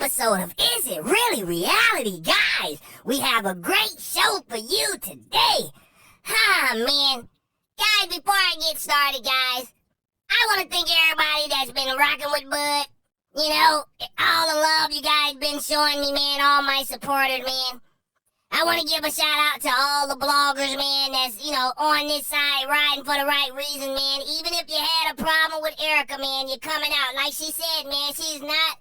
episode of Is It Really Reality? Guys, we have a great show for you today. Man. Guys, before I get started, guys, I want to thank everybody that's been rocking with Bud. You know, all the love you guys been showing me, man, all my supporters, man. I want to give a shout out to all the bloggers, man, that's, on this side riding for the right reason, man. Even if you had a problem with Erica, man, you're coming out. Like she said, man, she's not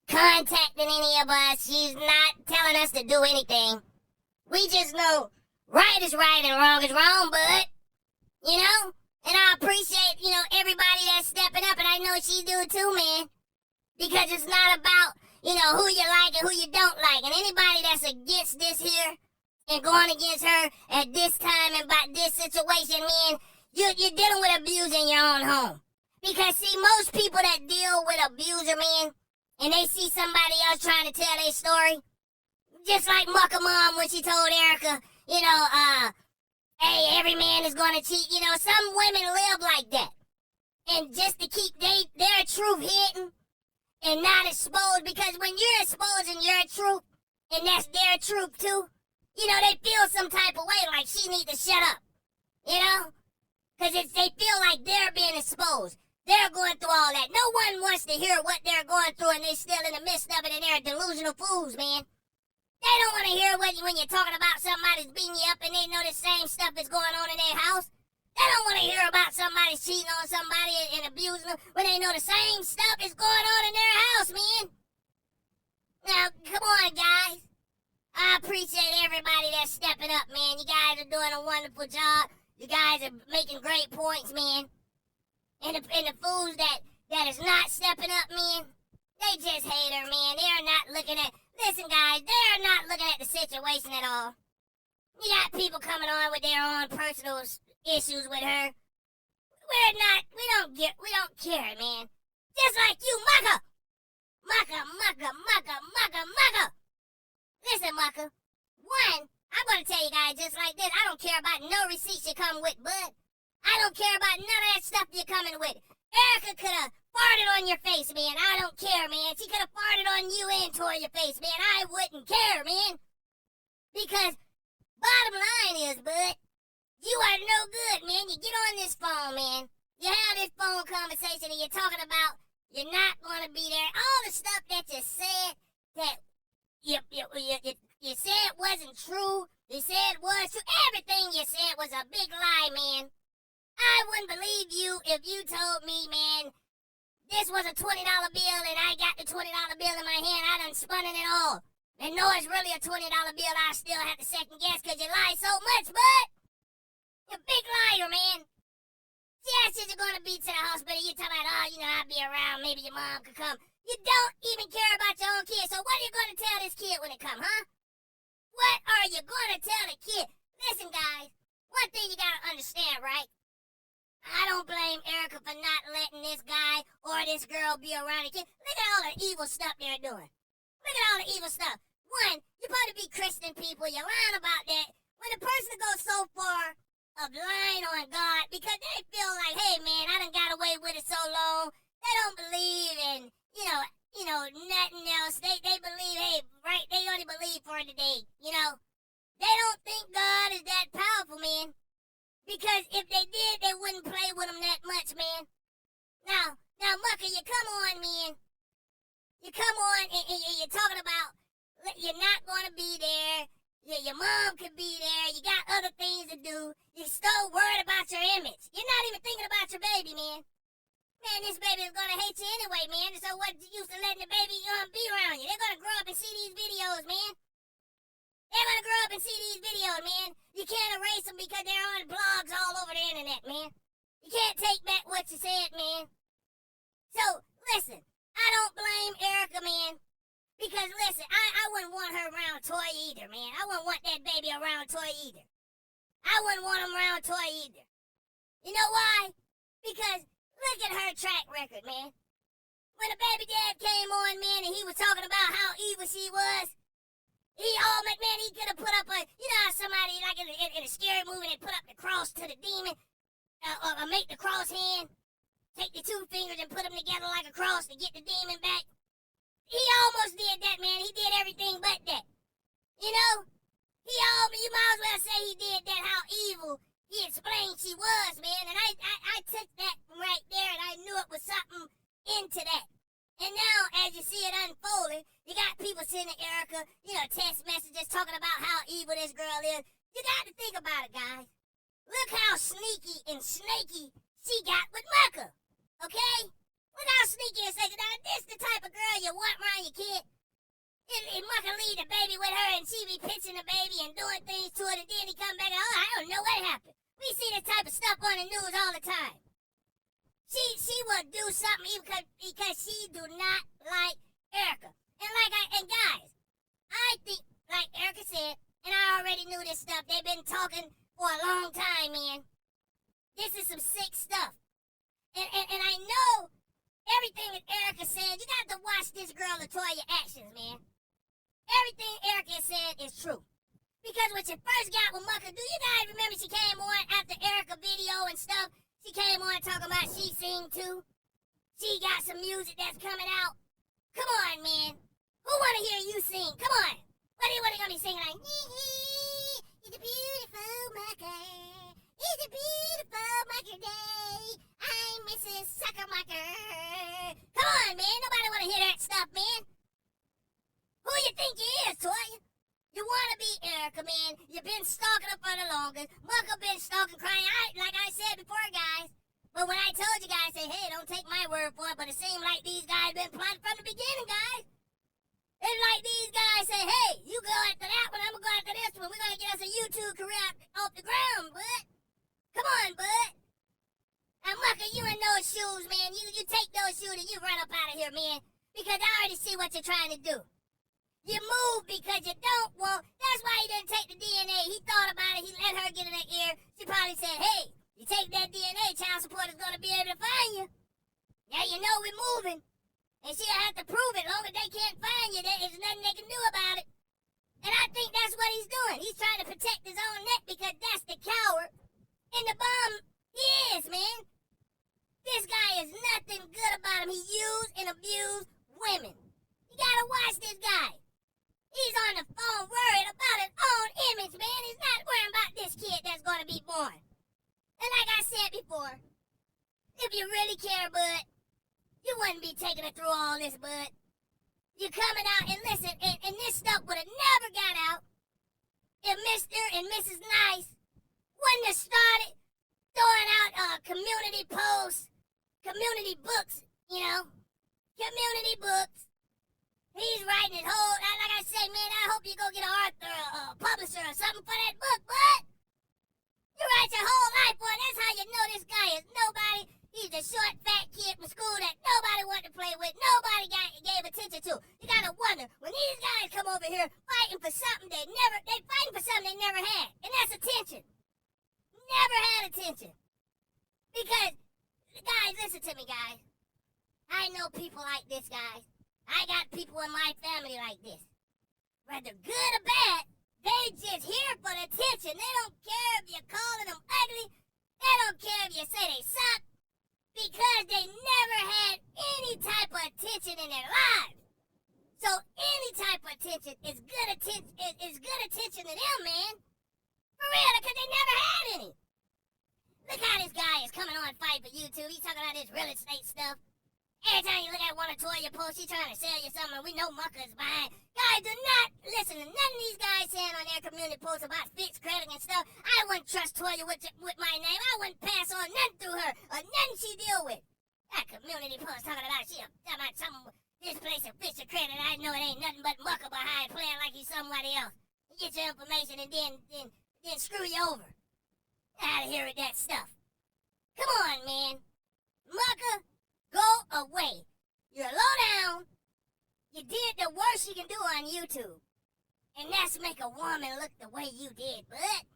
contacting any of us. She's not telling us to do anything. We just know right is right and wrong is wrong, Bud. And I appreciate, everybody that's stepping up, and I know she do too, man. Because it's not about, who you like and who you don't like. And anybody that's against this here and going against her at this time and about this situation, man, you're dealing with abuse in your own home. Because, see, most people that deal with abuser, man, and they see somebody else trying to tell their story, just like Mucker Mom when she told Erica, hey, every man is going to cheat. Some women live like that. And just to keep their truth hidden and not exposed, because when you're exposing your truth, and that's their truth too, they feel some type of way like she need to shut up, because they feel like they're being exposed. They're going through all that. No one wants to hear what they're going through, and they're still in the midst of it, and they're delusional fools, man. They don't want to hear when you're talking about somebody's beating you up and they know the same stuff is going on in their house. They don't want to hear about somebody cheating on somebody and abusing them when they know the same stuff is going on in their house, man. Now, come on, guys. I appreciate everybody that's stepping up, man. You guys are doing a wonderful job. You guys are making great points, man. And the fools that is not stepping up, man, they just hate her, man. They're not looking at... Listen, guys, they're not looking at the situation at all. You got people coming on with their own personal issues with her. We don't care, man. Just like you, Mucker. Mucker. Listen, Mucker. One, I'm going to tell you guys just like this. I don't care about no receipts you come with, bud. I don't care about none of that stuff you're coming with. Erica could have farted on your face, man. I don't care, man. She could have farted on you and tore your face, man. I wouldn't care, man. Because bottom line is, bud, you are no good, man. You get on this phone, man. You have this phone conversation and you're talking about you're not going to be there. All the stuff that you said that you said wasn't true. You said was true. Everything you said was a big lie, man. I wouldn't believe you if you told me, man, this was a $20 bill and I got the $20 bill in my hand. I done spun it and all. And no, it's really a $20 bill. I still have to second guess because you lie so much, bud. You're a big liar, man. Yes, you're going to be to the hospital. You're talking about, I'll be around. Maybe your mom could come. You don't even care about your own kid. So what are you going to tell this kid when it comes, huh? What are you going to tell the kid? Listen, guys, one thing you got to understand, right? I don't blame Erica for not letting this guy or this girl be around the kid. Look at all the evil stuff they're doing. Look at all the evil stuff. One, you're supposed to be Christian people. You're lying about that. When a person goes so far of lying on God because they feel like, hey, man, I done got away with it so long. They don't believe in, nothing else. They believe, hey, right, they only believe for today, They don't think God is that powerful, man. Because if they did, they wouldn't play with him that much, man. Now, Mucker, you come on, man. You come on and you're talking about you're not going to be there. Your mom could be there. You got other things to do. You're still worried about your image. You're not even thinking about your baby, man. Man, this baby is going to hate you anyway, man. So what's the use of letting the baby be around you? They're going to grow up and see these videos, man. They're going to grow up and see these videos, man. You can't erase them because they're on blogs all over the internet, man. You can't take back what you said, man. So, listen, I don't blame Erica, man. Because, listen, I wouldn't want her around Toy either, man. I wouldn't want that baby around Toy either. I wouldn't want him around Toy either. You know why? Because look at her track record, man. When the baby dad came on, man, and he was talking about how evil she was, he could have put up how somebody, like in a scary movie, they put up the cross to the demon, or make the cross hand, take the two fingers and put them together like a cross to get the demon back. He almost did You know? You might as well say he did that, how evil he explained she was, man. And I took that right there and I knew it was something into that. And now, as you see it unfolding, you got people sending Erica, text messages talking about how evil this girl is. You got to think about it, guys. Look how sneaky and snaky she got with Mucker. Okay? Look how sneaky and snaky. Now, this the type of girl you want around your kid. And Mucker leave the baby with her and she be pitching the baby and doing things to it, and then he come back and, I don't know what happened. We see this type of stuff on the news all the time. She will do something even because she do not like Erica. And guys, I think, like Erica said, and I already knew this stuff, they've been talking for a long time, man. This is some sick stuff. And I know everything that Erica said. You got to watch this girl Latoya actions, man. Everything Erica said is true. Because when she first got with Mucker, do you guys remember she came on after Erica video and stuff? She came on talking about she sing too. She got some music that's coming out. Come on, man. Who want to hear you sing? Come on. What are you going to be singing like? It's a beautiful Mucker. It's a beautiful Mucker day. I'm Mrs. Sucker Mucker. Come on, man. Nobody want to hear that stuff, man. Who you think you is, Toya? You want to be Erica, man. You've been stalking her for the longest. Mucker been stalking, crying out, like I said before, guys. But when I told you guys, say, hey, don't take my word for it, but it seemed like these guys been plotting from the beginning, guys. It's like these guys say, hey, you go after that one, I'm going to go after this one. We're going to get us a YouTube career off the ground, bud. Come on, bud. And Mucker, you in those shoes, man. You take those shoes and you run up out of here, man. Because I already see what you're trying to do. You move because you don't want. That's why he didn't take the DNA. He thought about it. He let her get in her ear. She probably said, hey, you take that DNA, child support is going to be able to find you. Now you know we're moving. And she'll have to prove it. As long as they can't find you, there's nothing they can do about it. And I think that's what he's doing. He's trying to protect his own neck because that's the coward and the bum he is, man. This guy is nothing good about him. He used and abused women. You gotta watch this guy. He's on the phone worried about his own image, man. He's not worrying about this kid that's going to be born. And like I said before, if you really care, bud, you wouldn't be taking it through all this, bud. You're coming out and listen, and this stuff would have never got out if Mr. and Mrs. Nice wouldn't have started throwing out community posts, community books, community books. He's writing his whole, like I say, man, I hope you go get an author, a publisher or something for that book, bud. You write your whole life, boy. That's how you know this guy is nobody. He's a short, fat kid from school that nobody wanted to play with. Nobody gave attention to. You gotta wonder, when these guys come over here fighting for something they fighting for something they never had. And that's attention. Never had attention. Because, guys, listen to me, guys. I know people like this, guys. I got people in my family like this. Whether good or bad, they just here for the attention. They don't care if you're calling them ugly. They don't care if you say they suck. Because they never had any type of attention in their lives. So any type of attention is good attention to them, man. For real, because they never had any. Look how this guy is coming on fight for YouTube. He's talking about this real estate stuff. Every time you look at one or two of your posts, he's trying to sell you something. We know Mucker's buying. Guys, do not listen to none of these guys saying on their community posts about fixed credit and stuff. I wouldn't trust Toya with my name. I wouldn't pass on nothing through her or nothing she deal with. That community post talking about something, this place of fixed credit. I know it ain't nothing but Mucker behind playing like he's somebody else. You get your information and then screw you over. Out of here with that stuff. Come on, man. Mucker. Go away. You're low down. You did the worst you can do on YouTube. And that's make a woman look the way you did, bud.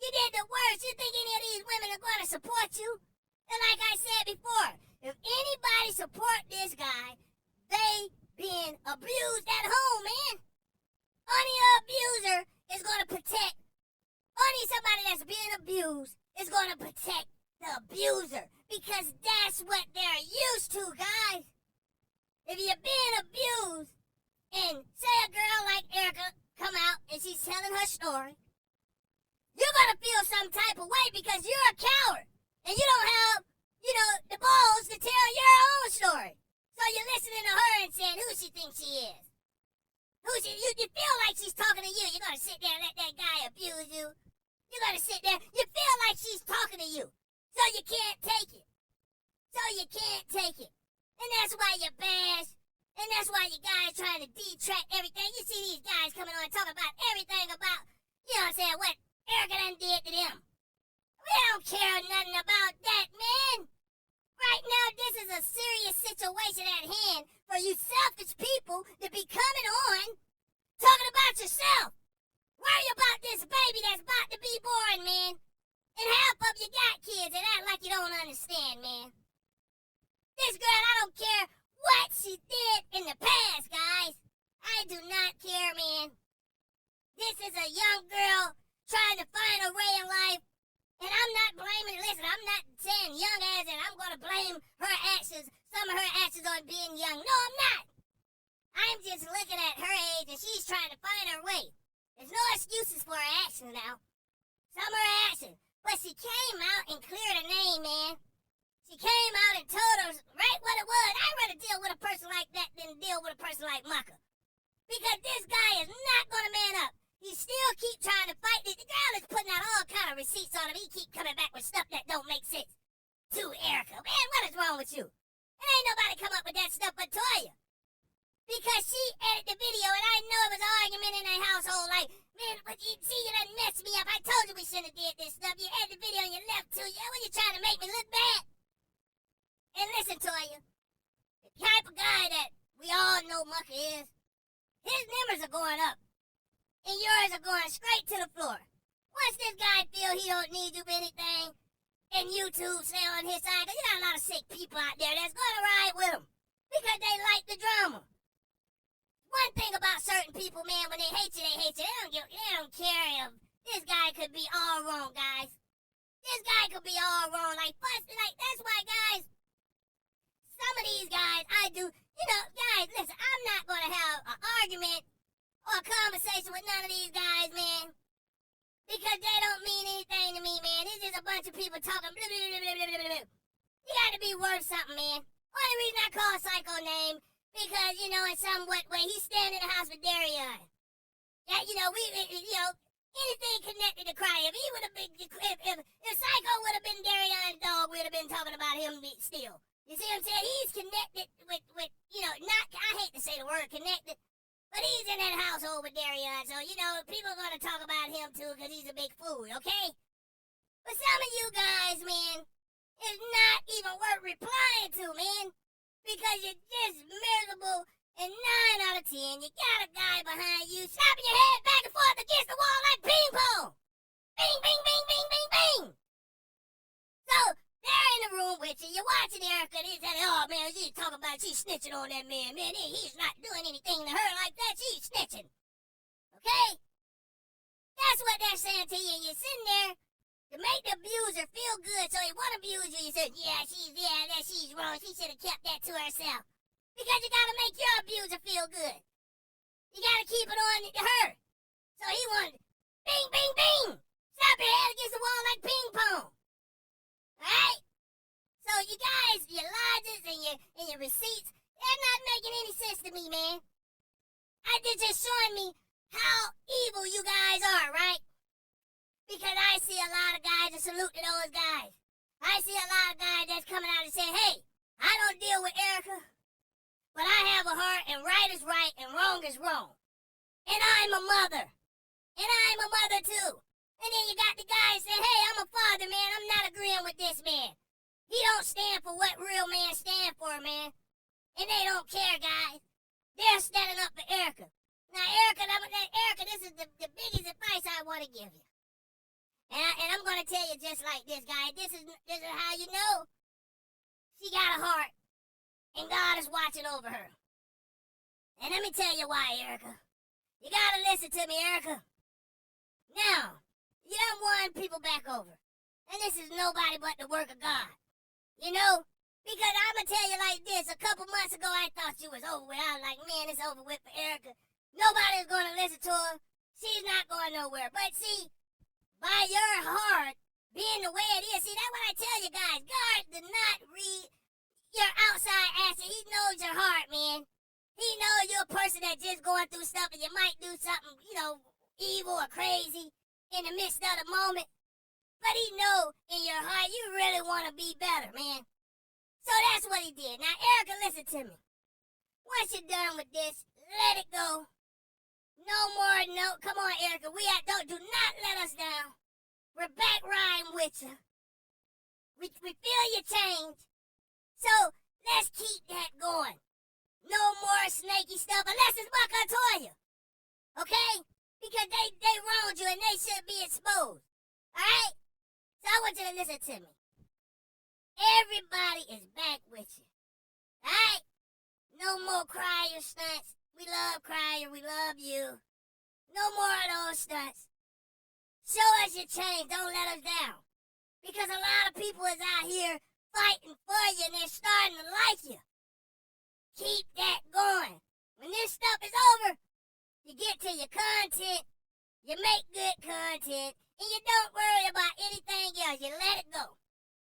You did the worst. You think any of these women are going to support you? And like I said before, if anybody support this guy, they being abused at home, man. Only an abuser is going to protect. Only somebody that's being abused is going to protect the abuser, because that's what they're used to, guys. If you're being abused, and say a girl like Erica come type of way because you're a coward. And you don't have, the balls to tell your own story. So you're listening to her and saying who she thinks she is. You feel like she's talking to you. You're going to sit there and let that guy abuse you. You're going to sit there. You feel like she's talking to you. So you can't take it. And that's why you bash. And that's why you guys trying to detract everything. You see these guys coming on and talking about everything about, what Erica done did to them. We don't care nothing about that, man. Right now, this is a serious situation at hand for you selfish people to be coming on talking about yourself. Worry about this baby that's about to be born, man. And half of you got kids and act like you don't understand, man. This girl, I don't care what she did in the past, guys. I do not care, man. This is a young girl trying to find a way in life. And I'm not blaming, listen, I'm not saying young as in I'm going to blame her actions, some of her actions on being young. No, I'm not. I'm just looking at her age and she's trying to find her way. There's no excuses for her actions now. Some of her actions. But she came out and cleared her name, man. She came out and told her right what it was. I'd rather deal with a person like that than deal with a person like Mucker. Because this guy is not going to man up. He still keep trying to fight. The girl is putting out all kind of receipts on him. He keep coming back with stuff that don't make sense. To Erica. Man, what is wrong with you? And ain't nobody come up with that stuff but Toya. Because she edited the video and I know it was an argument in their household. Like, man, but you see, you done messed me up. I told you we shouldn't have did this stuff. You edited the video and you left too. Yeah, when you trying to make me look bad. And listen, Toya. The type of guy that we all know Mucker is, his numbers are going up. And yours are going straight to the floor. Once this guy feel he don't need you for anything, and YouTube stay on his side, because you got a lot of sick people out there that's going to ride with him because they like the drama. One thing about certain people, man, when they hate you, they hate you. They don't care if this guy could be all wrong, guys. This guy could be all wrong. Like, that's why, guys, some of these guys, guys, listen, I'm not going to have an argument or a conversation with none of these guys, man. Because they don't mean anything to me, man. It's just a bunch of people talking blah, blah, blah, blah, blah, blah. You got to be worth something, man. Only reason I call Psycho name, because, in some way, he's standing in the house with Darion. Yeah, anything connected to crime. If he would have been, if Psycho would have been Darion's dog, we'd have been talking about him still. You see what I'm saying? He's connected with I hate to say the word connected, but he's in that household with Darion, so, people are going to talk about him, too, because he's a big fool, okay? But some of you guys, man, is not even worth replying to, man, because you're just miserable, and 9 out of 10, you got a guy behind you slapping your head back and forth against the wall like ping pong. Bing, bing, bing, bing, bing, bing. So, they're in the room with you. You're watching Erica, and he's like, oh, man, she's talking about she's snitching on that man. Man, he's not doing anything to her like that. She's snitching. Okay? That's what they're saying to you. And you're sitting there to make the abuser feel good. So he won't abuse you. You said, she's wrong. She should have kept that to herself. Because you got to make your abuser feel good. You got to keep it on to her. So he wanted, bing, bing, bing. Slap your head against the wall like ping pong. Alright? So you guys, your lodges and your receipts, they're not making any sense to me, man. They're just showing me how evil you guys are, right? Because I see a lot of guys that salute to those guys. I see a lot of guys that's coming out and saying, hey, I don't deal with Erica, but I have a heart, and right is right, and wrong is wrong. And I'm a mother. And I'm a mother, too. And then you got the guy saying, hey, I'm a father, man. I'm not agreeing with this man. He don't stand for what real men stand for, man. And they don't care, guys. They're standing up for Erica. Now, Erica, this is the biggest advice I want to give you. And I'm going to tell you just like this, guy. This is how you know she got a heart. And God is watching over her. And let me tell you why, Erica. You got to listen to me, Erica. Now, you done won people back over. And this is nobody but the work of God. You know? Because I'm going to tell you like this. A couple months ago, I thought you was over with. I was like, man, it's over with for Erica. Nobody's going to listen to her. She's not going nowhere. But see, by your heart being the way it is. See, that's what I tell you guys. God did not read your outside asset. He knows your heart, man. He knows you're a person that's just going through stuff and you might do something, evil or crazy in the midst of the moment. But he knows in your heart you really want to be better, man. So that's what he did. Now, Erica, listen to me. Once you're done with this, let it go. No more, come on, Erica. Do not let us down. We're back riding with you. We feel your change. So let's keep that going. No more snaky stuff unless it's Mucker Toya. Okay? Because they wronged you and they should be exposed. Alright? So I want you to listen to me. Everybody is back with you. Alright? No more crier stunts. We love crier. We love you. No more of those stunts. Show us your change. Don't let us down. Because a lot of people is out here fighting for you and they're starting to like you. Keep that going. When this stuff is over, you get to your content, you make good content, and you don't worry about anything else. You let it go.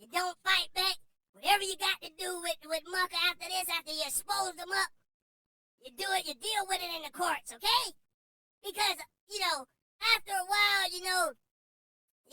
You don't fight back. Whatever you got to do with Mucker after this, after you expose them up, you do it, you deal with it in the courts, okay? Because, after a while, you're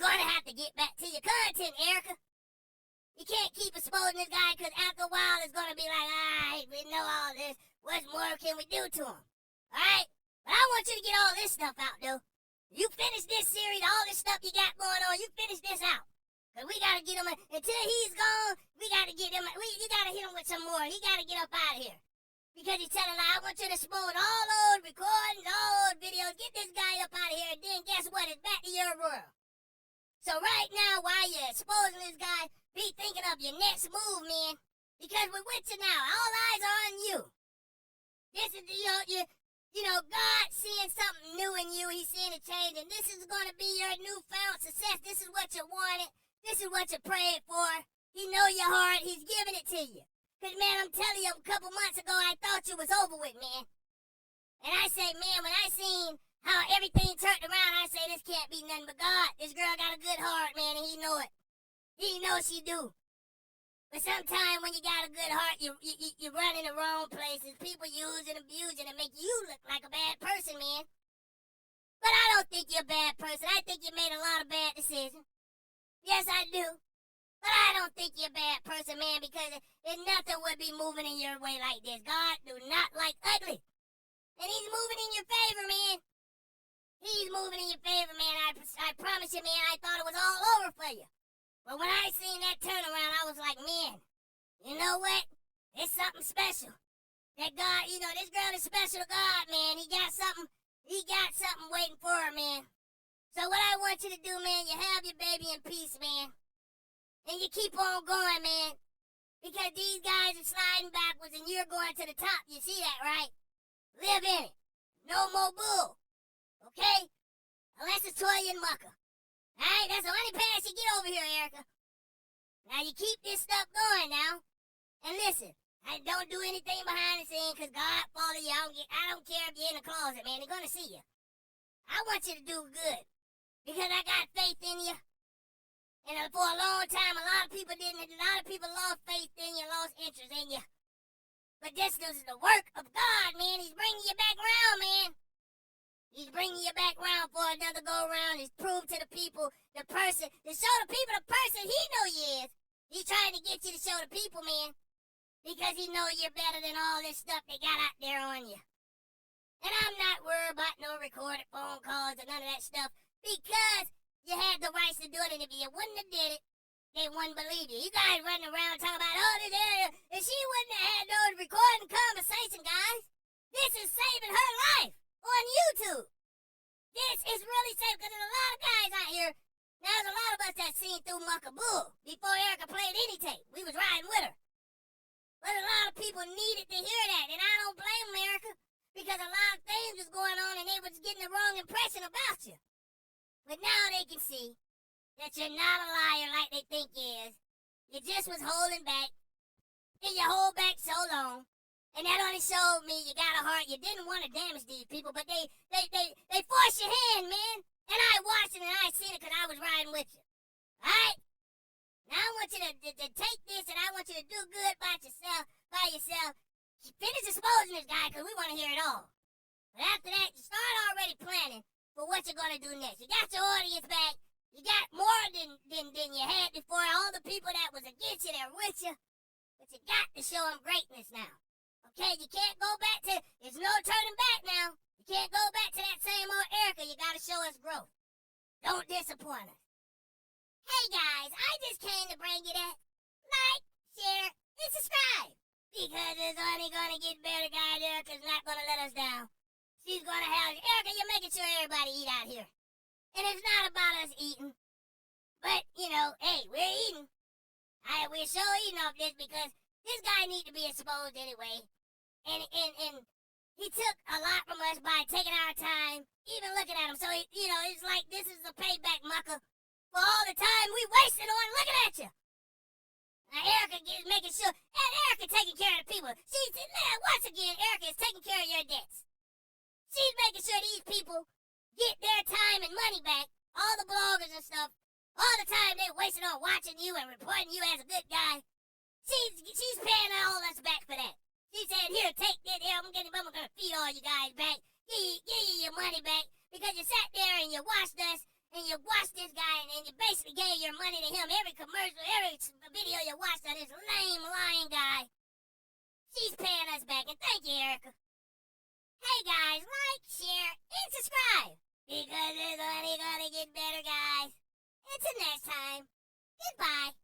going to have to get back to your content, Erica. You can't keep exposing this guy because after a while it's going to be like, all right, we know all this. What more can we do to him? All right? But I want you to get all this stuff out, though. You finish this series, all this stuff you got going on, you finish this out. Because we got to get him, until he's gone, we got to get him, you got to hit him with some more. He got to get up out of here. Because he's telling I want you to expose all those recordings, all those videos. Get this guy up out of here, and then guess what? It's back to your world. So right now, while you're exposing this guy, be thinking of your next move, man. Because we're with you now. All eyes are on you. This is, God seeing something new in you. He's seeing a change, and this is going to be your newfound success. This is what you wanted. This is what you prayed for. He know your heart. He's giving it to you. Because, man, I'm telling you, a couple months ago, I thought you was over with, man. And I say, man, when I seen how everything turned around, I say, this can't be nothing but God. This girl got a good heart, man, and he know it. He knows she do. But sometimes when you got a good heart, you run in the wrong places. People use and abuse and make you look like a bad person, man. But I don't think you're a bad person. I think you made a lot of bad decisions. Yes, I do. But I don't think you're a bad person, man, because nothing would be moving in your way like this. God do not like ugly. And he's moving in your favor, man. He's moving in your favor, man. I promise you, man, I thought it was all over for you. But when I seen that turnaround, I was like, man, you know what? It's something special. That God, this girl is special to God, man. He got something waiting for her, man. So what I want you to do, man, you have your baby in peace, man. And you keep on going, man. Because these guys are sliding backwards and you're going to the top. You see that, right? Live in it. No more bull. Okay? Unless it's Toya and Mucker. Alright? That's the only pass you get over here, Erica. Now you keep this stuff going now. And listen, I don't do anything behind the scenes because God follow you. I don't care if you're in the closet, man. They're going to see you. I want you to do good. Because I got faith in you. And for a long time, a lot of people lost faith in you, lost interest in you. But this is the work of God, man. He's bringing you back around, man. He's bringing you back around for another go-around. He's proved to the people, to show the people the person he know you is. He's trying to get you to show the people, man. Because he know you're better than all this stuff they got out there on you. And I'm not worried about no recorded phone calls or none of that stuff. Because you had the rights to do it, and if you wouldn't have did it, they wouldn't believe you. You guys running around talking about, this area, and she wouldn't have had no recording conversation, guys. This is saving her life on YouTube. This is really safe, because there's a lot of guys out here. Now, there's a lot of us that seen through Mucker Bull before Erica played any tape. We was riding with her. But a lot of people needed to hear that, and I don't blame them, Erica, because a lot of things was going on, and they was getting the wrong impression about you. But now they can see that you're not a liar like they think you is. You just was holding back. And you hold back so long. And that only showed me you got a heart. You didn't want to damage these people, but they forced your hand, man. And I watched it and I seen it because I was riding with you. Alright? Now I want you to take this and I want you to do good by yourself. Finish exposing this guy because we want to hear it all. But after that, you start already planning for what you're going to do next. You got your audience back. You got more than you had before. All the people that was against you, they're with you. But you got to show them greatness now. Okay, you can't go back to, there's no turning back now. You can't go back to that same old Erica. You got to show us growth. Don't disappoint us. Hey guys, I just came to bring you that. Like, share, and subscribe. Because it's only going to get better, guys. Erica's not going to let us down. She's going to have, Erica, you're making sure everybody eat out here. And it's not about us eating. But, you know, hey, we're eating. We're sure eating off this because this guy needs to be exposed anyway. And he took a lot from us by taking our time, even looking at him. So, it's like this is a payback, Mucker, for all the time we wasted on looking at you. Now, Erica is making sure, and Erica taking care of the people. Once again, Erica is taking care of your debts. She's making sure these people get their time and money back. All the bloggers and stuff, all the time they wasted on watching you and reporting you as a good guy. She's paying all us back for that. She said, here, take this. Here, I'm going to feed all you guys back. Give you your money back because you sat there and you watched us and you watched this guy and you basically gave your money to him. Every commercial, every video you watched of this lame, lying guy. She's paying us back. And thank you, Erica. Hey, guys, like, share, and subscribe. Because it's only going to get better, guys. Until next time, goodbye.